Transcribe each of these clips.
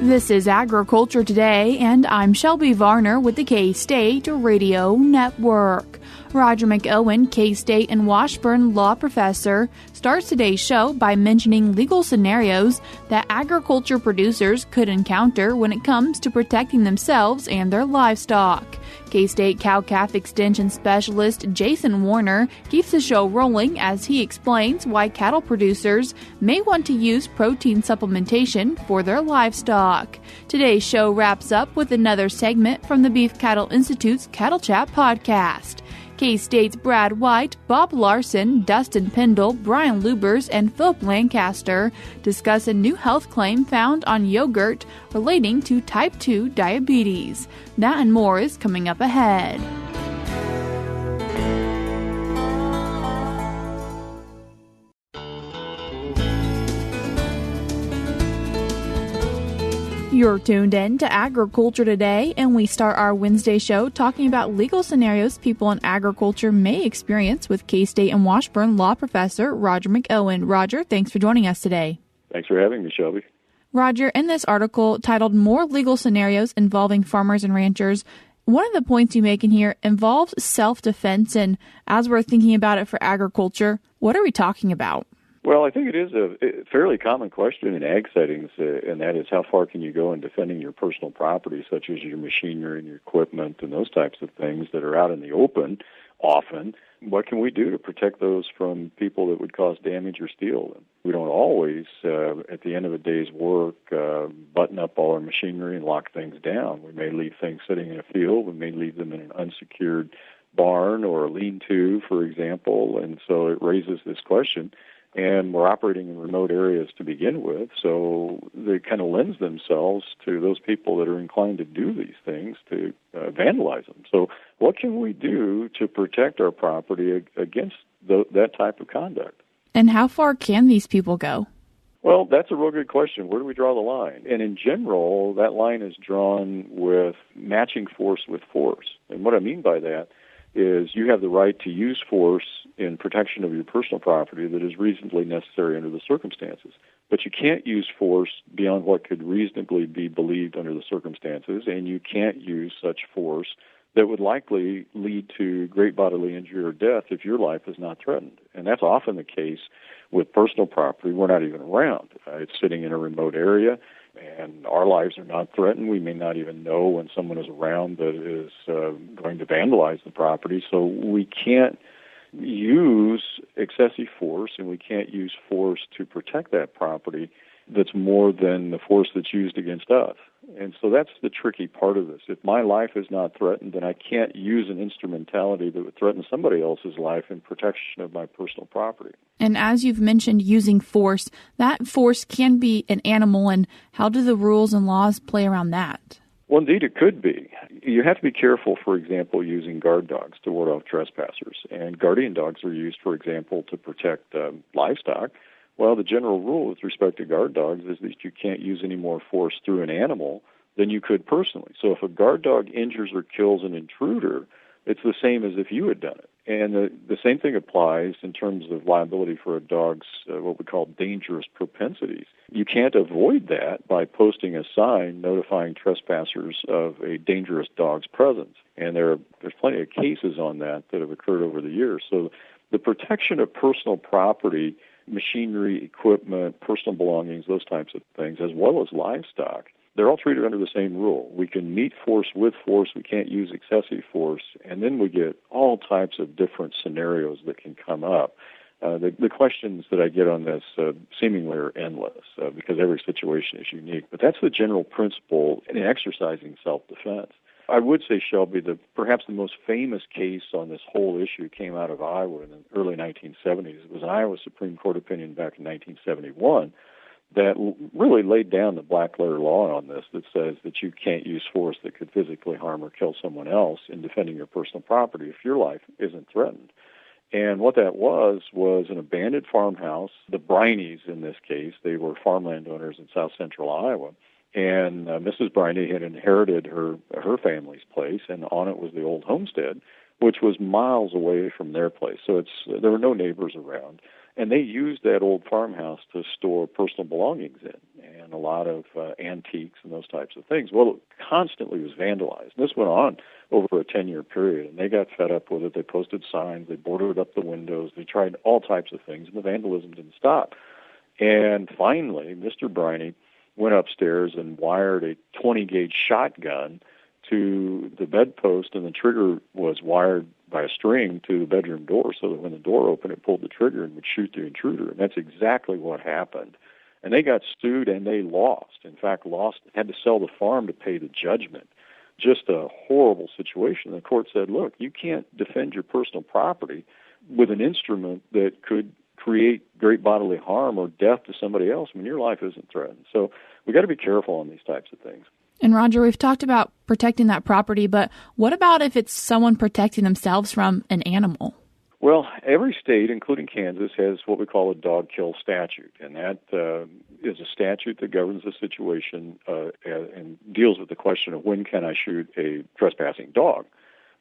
This is Agriculture Today, and I'm Shelby Varner with the K-State Radio Network. Roger McEowen, K-State and Washburn law professor, starts today's show by mentioning legal scenarios that agriculture producers could encounter when it comes to protecting themselves and their livestock. K-State cow-calf extension specialist Jason Warner keeps the show rolling as he explains why cattle producers may want to use protein supplementation for their livestock. Today's show wraps up with another segment from the Beef Cattle Institute's Cattle Chat podcast. K-State's Brad White, Bob Larson, Dustin Pendell, Brian Lubbers, and Phillip Lancaster discuss a new health claim found on yogurt relating to type 2 diabetes. That and more is coming up ahead. You're tuned in to Agriculture Today, and we start our Wednesday show talking about legal scenarios people in agriculture may experience with K-State and Washburn law professor Roger McEowen. Roger, thanks for joining us today. Thanks for having me, Shelby. Roger, in this article titled More Legal Scenarios Involving Farmers and Ranchers, one of the points you make in here involves self-defense, and as we're thinking about it for agriculture, what are we talking about? Well, I think it is a fairly common question in ag settings, and that is how far can you go in defending your personal property, such as your machinery and your equipment and those types of things that are out in the open often. What can we do to protect those from people that would cause damage or steal them? We don't always, at the end of a day's work, button up all our machinery and lock things down. We may leave things sitting in a field. We may leave them in an unsecured barn or a lean-to, for example, and so it raises this question. And we're operating in remote areas to begin with, so they kind of lends themselves to those people that are inclined to do these things, to vandalize them. So what can we do to protect our property against that type of conduct? And how far can these people go? Well, that's a real good question. Where do we draw the line? And in general, that line is drawn with matching force with force. And what I mean by that is you have the right to use force in protection of your personal property that is reasonably necessary under the circumstances. But you can't use force beyond what could reasonably be believed under the circumstances, and you can't use such force that would likely lead to great bodily injury or death if your life is not threatened. And that's often the case with personal property. We're not even around. It's sitting in a remote area, and our lives are not threatened. We may not even know when someone is around that is going to vandalize the property. So we can't use excessive force, and we can't use force to protect that property that's more than the force that's used against us. And so that's the tricky part of this. If my life is not threatened, then I can't use an instrumentality that would threaten somebody else's life in protection of my personal property. And as you've mentioned, using force, that force can be an animal, and how do the rules and laws play around that? Well, indeed, it could be. You have to be careful, for example, using guard dogs to ward off trespassers. And guardian dogs are used, for example, to protect livestock. Well, the general rule with respect to guard dogs is that you can't use any more force through an animal than you could personally. So if a guard dog injures or kills an intruder, it's the same as if you had done it. And the same thing applies in terms of liability for a dog's what we call dangerous propensities. You can't avoid that by posting a sign notifying trespassers of a dangerous dog's presence. And there's plenty of cases on that have occurred over the years. So the protection of personal property, machinery, equipment, personal belongings, those types of things, as well as livestock, they're all treated under the same rule. We can meet force with force. We can't use excessive force. And then we get all types of different scenarios that can come up. The questions that I get on this seemingly are endless because every situation is unique. But that's the general principle in exercising self-defense. I would say, Shelby, that perhaps the most famous case on this whole issue came out of Iowa in the early 1970s. It was an Iowa Supreme Court opinion back in 1971 that really laid down the black-letter law on this that says that you can't use force that could physically harm or kill someone else in defending your personal property if your life isn't threatened. And what that was an abandoned farmhouse. The Brineys, in this case, they were farmland owners in south central Iowa. And Mrs. Briney had inherited her family's place, and on it was the old homestead, which was miles away from their place. So there were no neighbors around. And they used that old farmhouse to store personal belongings in, and a lot of antiques and those types of things. Well, it constantly was vandalized. And this went on over a 10-year period, and they got fed up with it. They posted signs, they boarded up the windows, they tried all types of things, and the vandalism didn't stop. And finally, Mr. Briney went upstairs and wired a 20-gauge shotgun to the bedpost, and the trigger was wired by a string to the bedroom door so that when the door opened, it pulled the trigger and would shoot the intruder. And that's exactly what happened. And they got sued, and they lost. In fact, had to sell the farm to pay the judgment. Just a horrible situation. The court said, look, you can't defend your personal property with an instrument that could create great bodily harm or death to somebody else when your life isn't threatened. So we got to be careful on these types of things. And Roger, we've talked about protecting that property, but what about if it's someone protecting themselves from an animal? Well, every state, including Kansas, has what we call a dog kill statute, and that is a statute that governs the situation and deals with the question of when can I shoot a trespassing dog.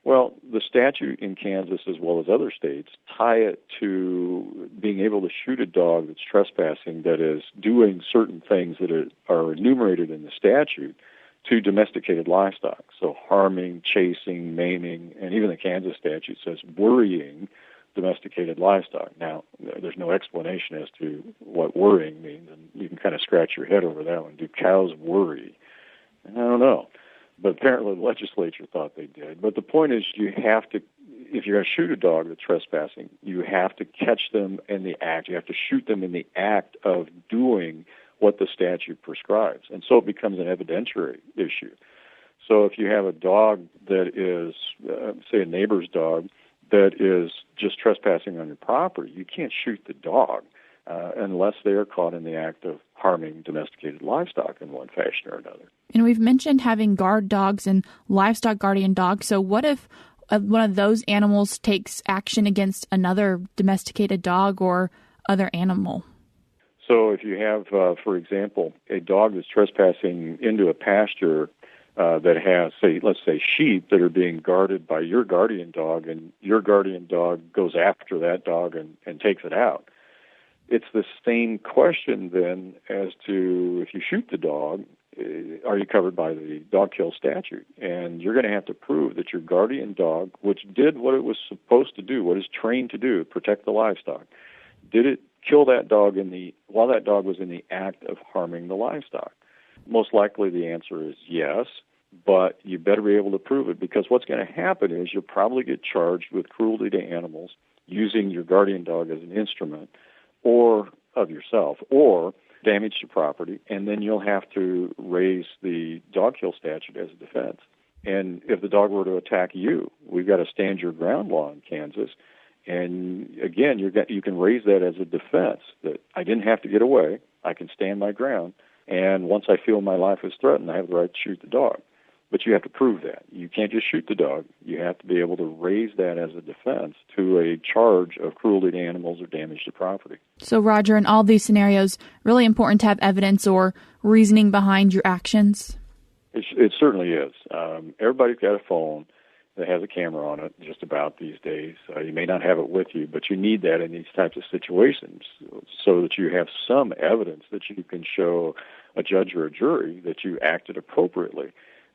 Well, the statute in Kansas, as well as other states, tie it to being able to shoot a dog that's trespassing, that is doing certain things that are enumerated in the statute, to domesticated livestock. So harming, chasing, maiming, and even the Kansas statute says worrying domesticated livestock. Now, there's no explanation as to what worrying means, and you can kind of scratch your head over that one. Do cows worry? I don't know. But apparently the legislature thought they did. But the point is, you have to, if you're going to shoot a dog that's trespassing, you have to catch them in the act. You have to shoot them in the act of doing what the statute prescribes. And so it becomes an evidentiary issue. So if you have a dog that is, say, a neighbor's dog that is just trespassing on your property, you can't shoot the dog unless they are caught in the act of harming domesticated livestock in one fashion or another. And we've mentioned having guard dogs and livestock guardian dogs. So what if one of those animals takes action against another domesticated dog or other animal? So if you have, for example, a dog that's trespassing into a pasture that has, let's say, sheep that are being guarded by your guardian dog, and your guardian dog goes after that dog and takes it out, it's the same question then as to if you shoot the dog, are you covered by the dog kill statute? And you're going to have to prove that your guardian dog, which did what it was supposed to do, what it's trained to do, protect the livestock, did it kill that dog while that dog was in the act of harming the livestock? Most likely the answer is yes, but you better be able to prove it, because what's going to happen is you'll probably get charged with cruelty to animals using your guardian dog as an instrument or of yourself, or damage to property, and then you'll have to raise the dog kill statute as a defense. And if the dog were to attack you, we've got a stand your ground law in Kansas. And again, you can raise that as a defense, that I didn't have to get away, I can stand my ground, and once I feel my life is threatened, I have the right to shoot the dog. But you have to prove that. You can't just shoot the dog. You have to be able to raise that as a defense to a charge of cruelty to animals or damage to property. So, Roger, in all these scenarios, really important to have evidence or reasoning behind your actions? It certainly is. Everybody's got a phone that has a camera on it just about these days. You may not have it with you, but you need that in these types of situations so that you have some evidence that you can show a judge or a jury that you acted appropriately.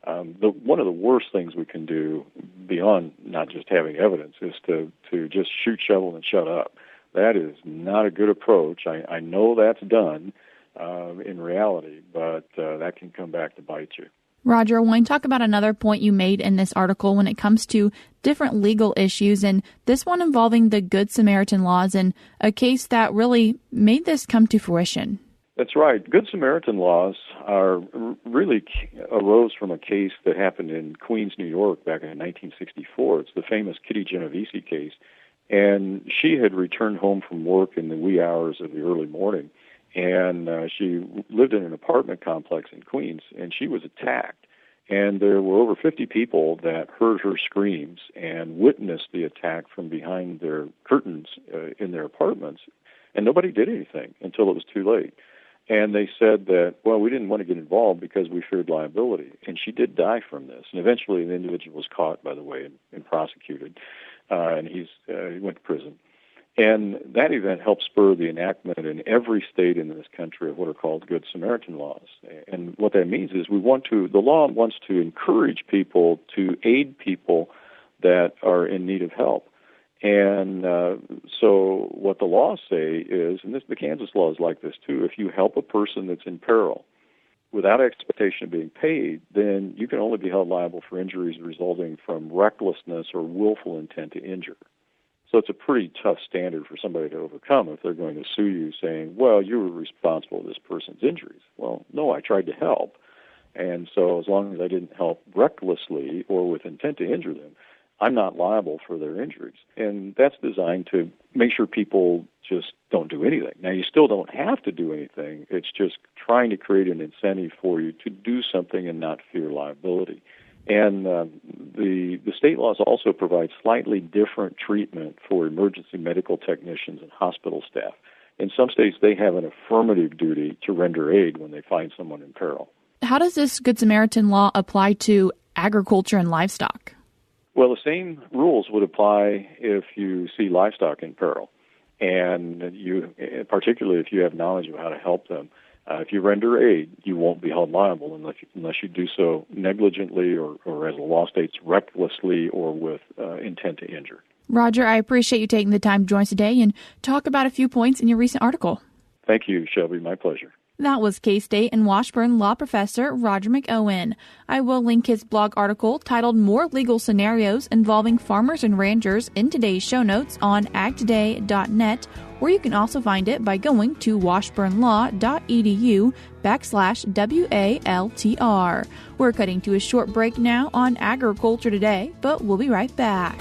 One of the worst things we can do, beyond not just having evidence, is to just shoot, shovel, and shut up. That is not a good approach. I know that's done in reality, but that can come back to bite you. Roger, I want to talk about another point you made in this article when it comes to different legal issues, and this one involving the Good Samaritan laws and a case that really made this come to fruition. That's right. Good Samaritan laws really arose from a case that happened in Queens, New York back in 1964. It's the famous Kitty Genovese case, and she had returned home from work in the wee hours of the early morning, and she lived in an apartment complex in Queens, and she was attacked. And there were over 50 people that heard her screams and witnessed the attack from behind their curtains in their apartments, and nobody did anything until it was too late. And they said that, well, we didn't want to get involved because we feared liability. And she did die from this. And eventually the individual was caught, by the way, and prosecuted, and he went to prison. And that event helped spur the enactment in every state in this country of what are called Good Samaritan laws. And what that means is the law wants to encourage people to aid people that are in need of help. And so what the laws say is, and the Kansas law is like this too, if you help a person that's in peril without expectation of being paid, then you can only be held liable for injuries resulting from recklessness or willful intent to injure. So it's a pretty tough standard for somebody to overcome if they're going to sue you saying, well, you were responsible for this person's injuries. Well, no, I tried to help. And so as long as I didn't help recklessly or with intent to injure them, I'm not liable for their injuries. And that's designed to make sure people just don't do anything. Now, you still don't have to do anything. It's just trying to create an incentive for you to do something and not fear liability. And the state laws also provide slightly different treatment for emergency medical technicians and hospital staff. In some states, they have an affirmative duty to render aid when they find someone in peril. How does this Good Samaritan law apply to agriculture and livestock? Well, the same rules would apply if you see livestock in peril, and particularly if you have knowledge of how to help them. If you render aid, you won't be held liable unless you do so negligently or as the law states, recklessly or with intent to injure. Roger, I appreciate you taking the time to join us today and talk about a few points in your recent article. Thank you, Shelby. My pleasure. That was K-State and Washburn law professor Roger McEowen. I will link his blog article titled More Legal Scenarios Involving Farmers and Ranchers in today's show notes on agtoday.net, where you can also find it by going to Washburnlaw.edu/WALTR. We're cutting to a short break now on Agriculture Today, but we'll be right back.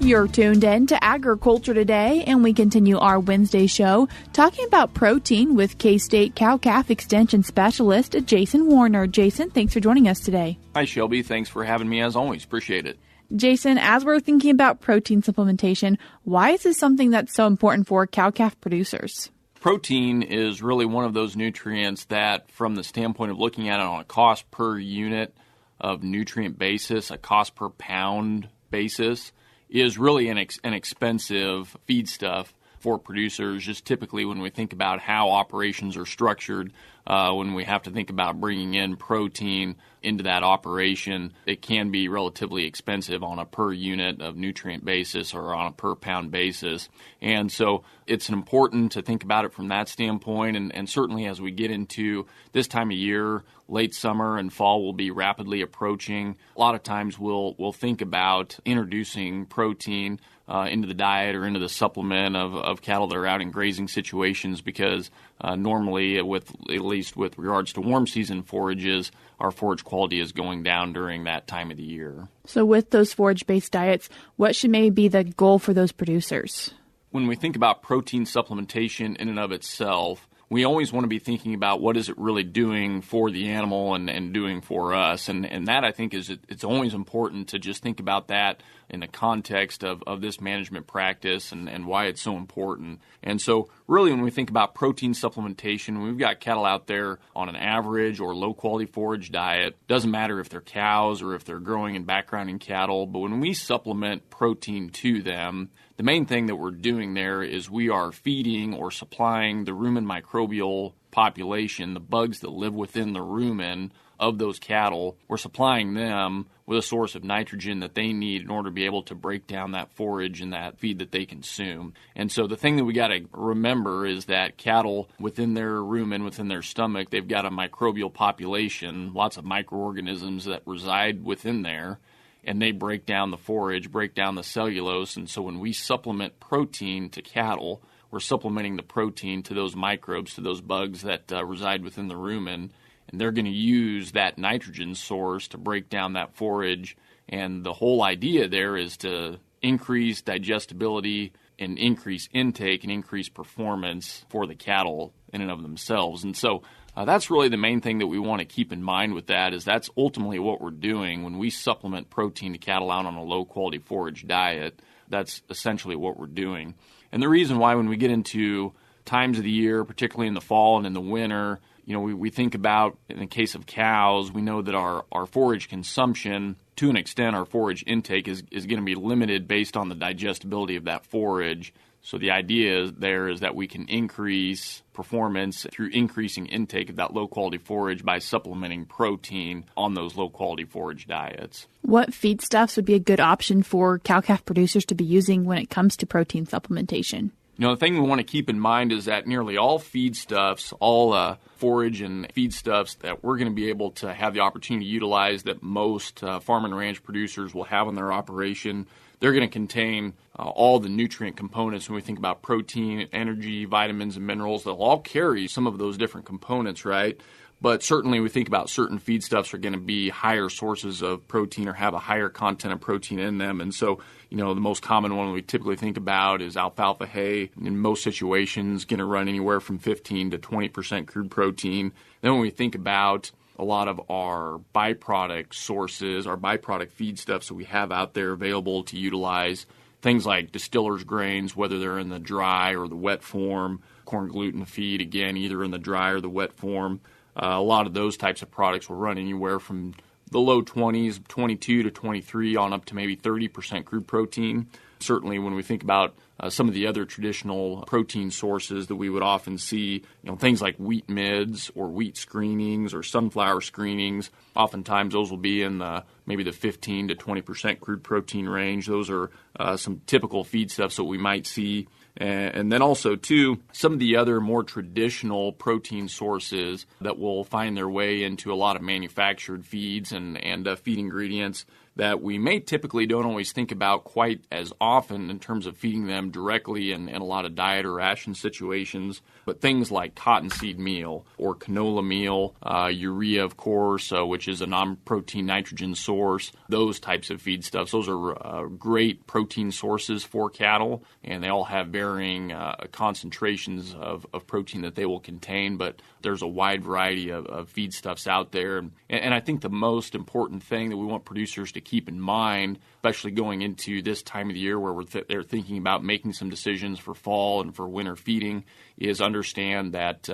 You're tuned in to Agriculture Today, and we continue our Wednesday show talking about protein with K-State Cow-Calf Extension Specialist Jason Warner. Jason, thanks for joining us today. Hi, Shelby. Thanks for having me as always. Appreciate it. Jason, as we're thinking about protein supplementation, why is this something that's so important for cow-calf producers? Protein is really one of those nutrients that, from the standpoint of looking at it on a cost per unit of nutrient basis, a cost per pound basis, is really an expensive feedstuff for producers. Just typically when we think about how operations are structured, when we have to think about bringing in protein into that operation, it can be relatively expensive on a per unit of nutrient basis or on a per pound basis. And so it's important to think about it from that standpoint. And certainly as we get into this time of year, late summer and fall will be rapidly approaching. A lot of times we'll think about introducing protein into the diet or into the supplement of cattle that are out in grazing situations because normally, at least with regards to warm season forages, our forage quality is going down during that time of the year. So with those forage-based diets, what should maybe be the goal for those producers? When we think about protein supplementation in and of itself, we always want to be thinking about what is it really doing for the animal and doing for us. And that, I think, it's always important to just think about that in the context of this management practice and why it's so important. And so really when we think about protein supplementation, we've got cattle out there on an average or low-quality forage diet. Doesn't matter if they're cows or if they're growing and backgrounding cattle, but when we supplement protein to them, the main thing that we're doing there is we are feeding or supplying the rumen microbial population, the bugs that live within the rumen of those cattle. We're supplying them with a source of nitrogen that they need in order to be able to break down that forage and that feed that they consume. And so the thing that we got to remember is that cattle within their rumen, within their stomach, they've got a microbial population, lots of microorganisms that reside within there. And they break down the forage, break down the cellulose. And so when we supplement protein to cattle, we're supplementing the protein to those microbes, to those bugs that reside within the rumen. And they're going to use that nitrogen source to break down that forage. And the whole idea there is to increase digestibility and increase intake and increase performance for the cattle in and of themselves. And so that's really the main thing that we want to keep in mind with that is that's ultimately what we're doing when we supplement protein to cattle out on a low-quality forage diet. That's essentially what we're doing. And the reason why when we get into times of the year, particularly in the fall and in the winter, we think about, in the case of cows, we know that our forage consumption, to an extent, our forage intake is going to be limited based on the digestibility of that forage. So the idea there is that we can increase performance through increasing intake of that low-quality forage by supplementing protein on those low-quality forage diets. What feedstuffs would be a good option for cow-calf producers to be using when it comes to protein supplementation? The thing we want to keep in mind is that nearly all feedstuffs, all forage and feedstuffs that we're going to be able to have the opportunity to utilize that most farm and ranch producers will have in their operation, they're going to contain all the nutrient components. When we think about protein, energy, vitamins, and minerals, they'll all carry some of those different components, right? But certainly we think about certain feedstuffs are going to be higher sources of protein or have a higher content of protein in them. And so, the most common one we typically think about is alfalfa hay. In most situations, going to run anywhere from 15 to 20% crude protein. Then when we think about a lot of our byproduct sources, our byproduct feedstuffs that we have out there available to utilize, things like distillers' grains, whether they're in the dry or the wet form, corn gluten feed, again, either in the dry or the wet form. A lot of those types of products will run anywhere from the low 20s, 22 to 23, on up to maybe 30% crude protein. Certainly when we think about some of the other traditional protein sources that we would often see, things like wheat midds or wheat screenings or sunflower screenings, oftentimes those will be in maybe the 15 to 20% crude protein range. Those are some typical feedstuffs that we might see. And then also, too, some of the other more traditional protein sources that will find their way into a lot of manufactured feeds and feed ingredients that we may typically don't always think about quite as often in terms of feeding them directly in a lot of diet or ration situations. But things like cottonseed meal or canola meal, urea, of course, which is a non-protein nitrogen source, those types of feedstuffs, those are great protein sources for cattle, and they all have varying concentrations of protein that they will contain, but there's a wide variety of feedstuffs out there. And I think the most important thing that we want producers to keep in mind, especially going into this time of the year where they're thinking about making some decisions for fall and for winter feeding, is understand that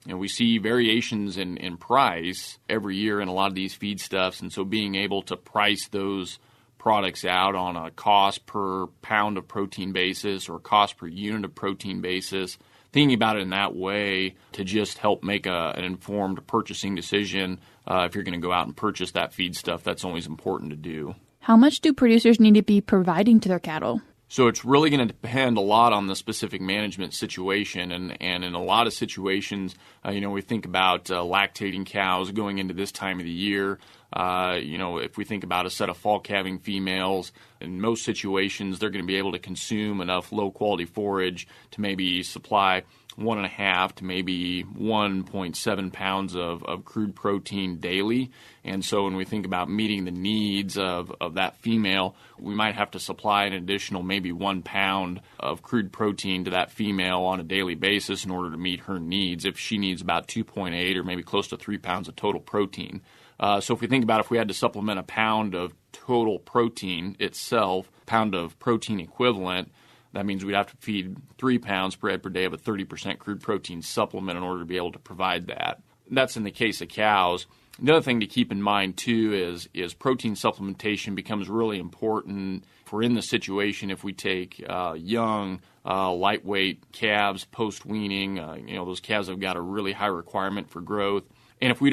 we see variations in price every year in a lot of these feedstuffs, and so being able to price those products out on a cost per pound of protein basis or cost per unit of protein basis, thinking about it in that way to just help make an informed purchasing decision. If you're going to go out and purchase that feedstuff, that's always important to do. How much do producers need to be providing to their cattle? So it's really going to depend a lot on the specific management situation, and in a lot of situations, we think about lactating cows going into this time of the year. If we think about a set of fall calving females, in most situations, they're going to be able to consume enough low-quality forage to maybe supply 1.5 to maybe 1.7 pounds of crude protein daily. And so when we think about meeting the needs of that female, we might have to supply an additional maybe 1 pound of crude protein to that female on a daily basis in order to meet her needs if she needs about 2.8 or maybe close to 3 pounds of total protein. So if we think about if we had to supplement a pound of total protein itself, pound of protein equivalent, that means we'd have to feed 3 pounds per head per day of a 30% crude protein supplement in order to be able to provide that. That's in the case of cows. The other thing to keep in mind, too, is protein supplementation becomes really important if we're in the situation if we take young, lightweight calves post-weaning. Those calves have got a really high requirement for growth. And if we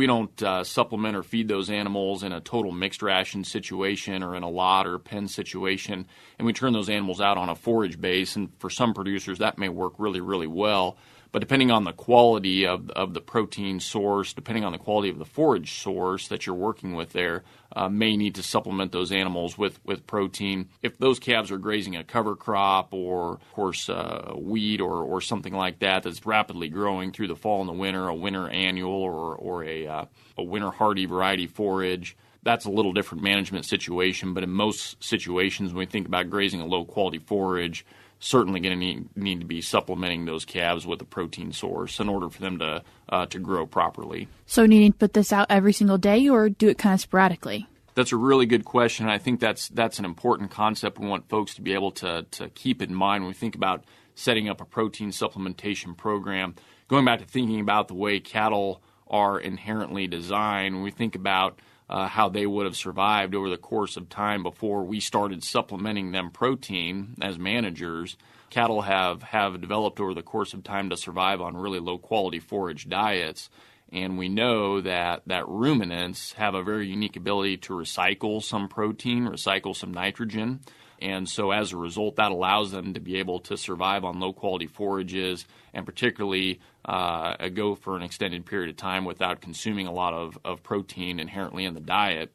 don't supplement or feed those animals in a total mixed ration situation or in a lot or pen situation, and we turn those animals out on a forage base, and for some producers that may work really, really well. But depending on the quality of the protein source, depending on the quality of the forage source that you're working with there, may need to supplement those animals with protein. If those calves are grazing a cover crop or, of course, wheat or something like that that's rapidly growing through the fall and the winter, a winter annual or a winter hardy variety forage, that's a little different management situation. But in most situations, when we think about grazing a low-quality forage, certainly going to need to be supplementing those calves with a protein source in order for them to grow properly. So needing to put this out every single day or do it kind of sporadically? That's a really good question. I think that's an important concept we want folks to be able to keep in mind when we think about setting up a protein supplementation program. going back to thinking about the way cattle are inherently designed, when we think about how they would have survived over the course of time before we started supplementing them protein as managers, cattle have developed over the course of time to survive on really low-quality forage diets. And we know that ruminants have a very unique ability to recycle some protein, recycle some nitrogen. And so as a result, that allows them to be able to survive on low-quality forages and particularly go for an extended period of time without consuming a lot of protein inherently in the diet.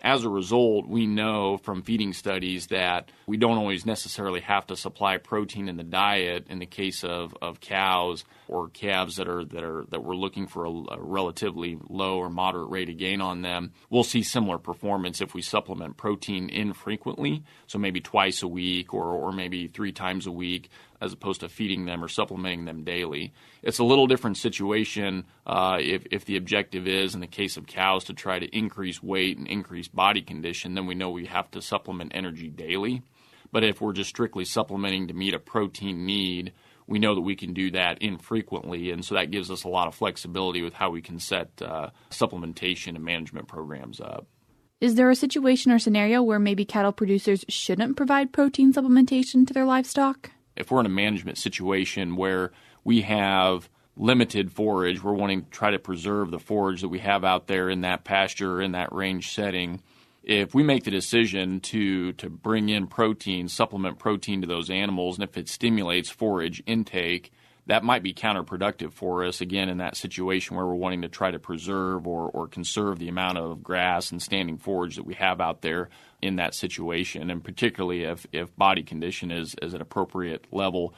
As a result, we know from feeding studies that we don't always necessarily have to supply protein in the diet in the case of cows or calves that we're looking for a relatively low or moderate rate of gain on them. We'll see similar performance if we supplement protein infrequently, so maybe twice a week or maybe 3 times a week, as opposed to feeding them or supplementing them daily. It's a little different situation if the objective is, in the case of cows, to try to increase weight and increase body condition, then we know we have to supplement energy daily. But if we're just strictly supplementing to meet a protein need, we know that we can do that infrequently, and so that gives us a lot of flexibility with how we can set supplementation and management programs up. Is there a situation or scenario where maybe cattle producers shouldn't provide protein supplementation to their livestock? If we're in a management situation where we have limited forage, we're wanting to try to preserve the forage that we have out there in that pasture, in that range setting. If we make the decision to bring in protein, supplement protein to those animals, and if it stimulates forage intake, that might be counterproductive for us, again, in that situation where we're wanting to try to preserve or conserve the amount of grass and standing forage that we have out there in that situation, and particularly if body condition is at an appropriate level,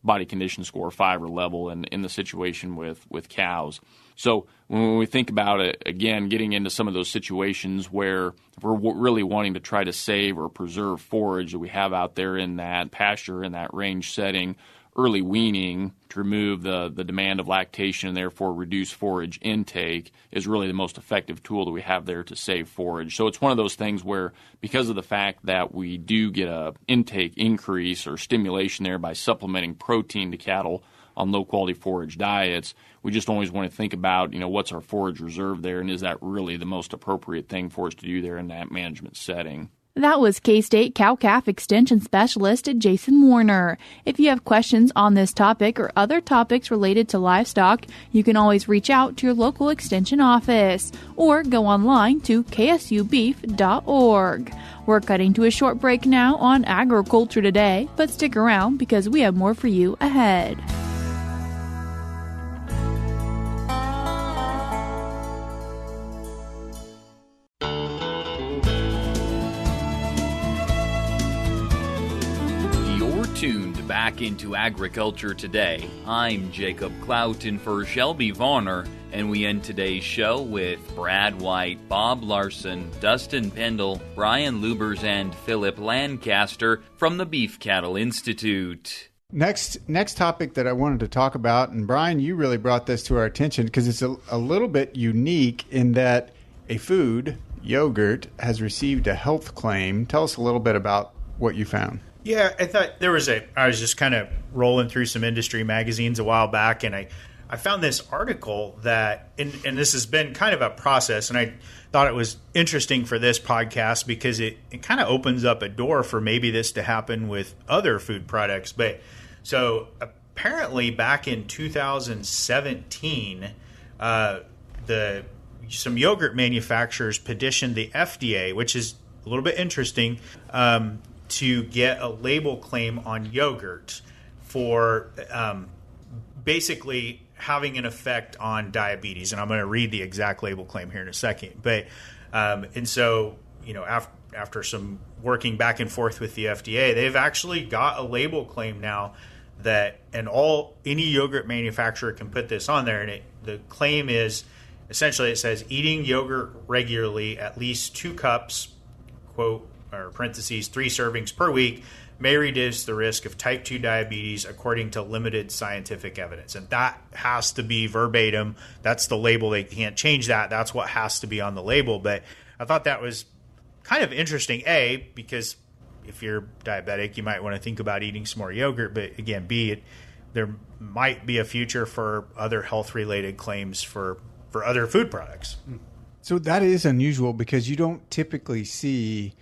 body condition score 5 or level in the situation with cows. So when we think about it, again, getting into some of those situations where we're really wanting to try to save or preserve forage that we have out there in that pasture, in that range setting, early weaning to remove the demand of lactation and therefore reduce forage intake is really the most effective tool that we have there to save forage. So it's one of those things where, because of the fact that we do get a intake increase or stimulation there by supplementing protein to cattle on low-quality forage diets, we just always want to think about, what's our forage reserve there, and is that really the most appropriate thing for us to do there in that management setting. That was K-State Cow-Calf Extension Specialist Jason Warner. If you have questions on this topic or other topics related to livestock, you can always reach out to your local extension office or go online to ksubeef.org. We're cutting to a short break now on Agriculture Today, but stick around because we have more for you ahead. Tuned back into Agriculture Today. I'm Jacob Cloughton for Shelby Varner, and we end today's show with Brad White, Bob Larson, Dustin Pendell, Brian Lubbers and Phillip Lancaster from the Beef Cattle Institute. Next topic that I wanted to talk about, and Brian, you really brought this to our attention because it's a little bit unique in that a food, yogurt, has received a health claim. Tell us a little bit about what you found. Yeah, I thought I was just kind of rolling through some industry magazines a while back, and I found this article that, and this has been kind of a process, and I thought it was interesting for this podcast because it kind of opens up a door for maybe this to happen with other food products. But so apparently back in 2017, some yogurt manufacturers petitioned the FDA, which is a little bit interesting, to get a label claim on yogurt for basically having an effect on diabetes. And I'm going to read the exact label claim here in a second. But and so, after some working back and forth with the FDA, they've actually got a label claim now that any yogurt manufacturer can put this on there. And the claim is essentially, it says eating yogurt regularly, at least 2 cups, quote, or parentheses, 3 servings per week, may reduce the risk of type 2 diabetes according to limited scientific evidence. And that has to be verbatim. That's the label. They can't change that. That's what has to be on the label. But I thought that was kind of interesting, A, because if you're diabetic, you might want to think about eating some more yogurt. But again, B, it there might be a future for other health-related claims for other food products. So that is unusual because you don't typically see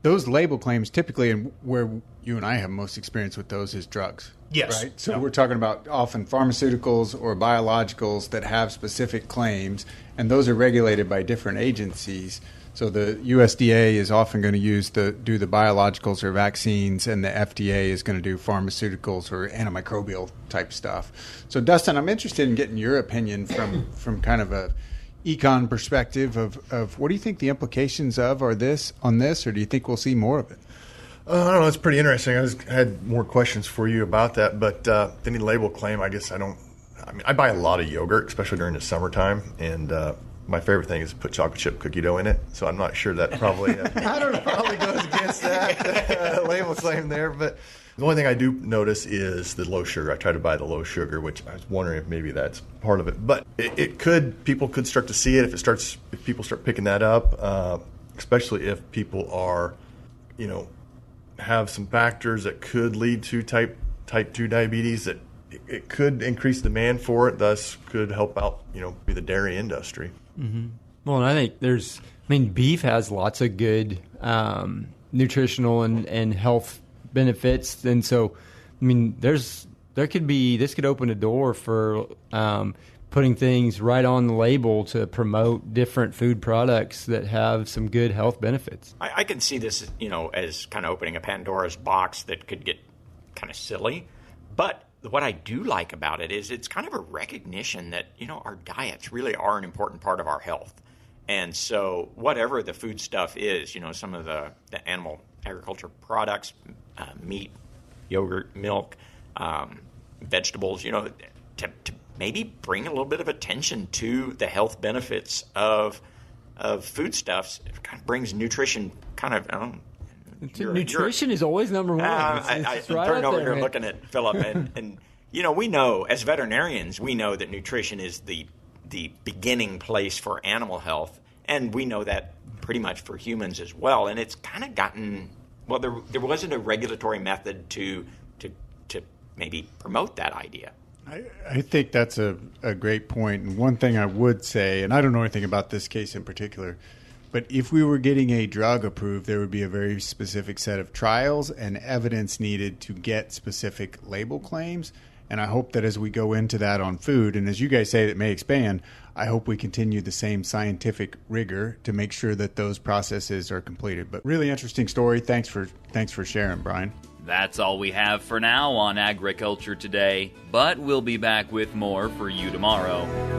those label claims typically, and where you and I have most experience with those is drugs. Yes. Right? So we're talking about often pharmaceuticals or biologicals that have specific claims, and those are regulated by different agencies. So the USDA is often going to do the biologicals or vaccines, and the FDA is going to do pharmaceuticals or antimicrobial type stuff. So Dustin, I'm interested in getting your opinion from kind of a econ perspective of what do you think the implications are this, or do you think we'll see more of it? I don't know. It's pretty interesting. I had more questions for you about that, but any label claim, I guess I buy a lot of yogurt, especially during the summertime, and my favorite thing is to put chocolate chip cookie dough in it. So I'm not sure that probably probably goes against that label claim there. But the only thing I do notice is the low sugar. I try to buy the low sugar, which I was wondering if maybe that's part of it. But people could start to see it if people start picking that up, especially if people are, have some factors that could lead to type 2 diabetes, that it could increase demand for it, thus could help out, be the dairy industry. Mm-hmm. Well, and I think beef has lots of good nutritional and health benefits, and so this could open a door for putting things right on the label to promote different food products that have some good health benefits. I can see this, as kind of opening a Pandora's box that could get kind of silly. But what I do like about it is it's kind of a recognition that, our diets really are an important part of our health. And so whatever the food stuff is, some of the animal agriculture products, meat, yogurt, milk, vegetables, to maybe bring a little bit of attention to the health benefits of foodstuffs. It kind of brings nutrition nutrition is always number one. I'm turning over here looking at Philip, and we know as veterinarians, we know that nutrition is the beginning place for animal health, and we know that pretty much for humans as well. And it's kind of gotten there wasn't a regulatory method to maybe promote that idea. I think that's a great point. And one thing I would say, and I don't know anything about this case in particular, but if we were getting a drug approved, there would be a very specific set of trials and evidence needed to get specific label claims. And I hope that as we go into that on food, and as you guys say, it may expand, I hope we continue the same scientific rigor to make sure that those processes are completed. But really interesting story. Thanks for sharing, Brian. That's all we have for now on Agriculture Today, but we'll be back with more for you tomorrow.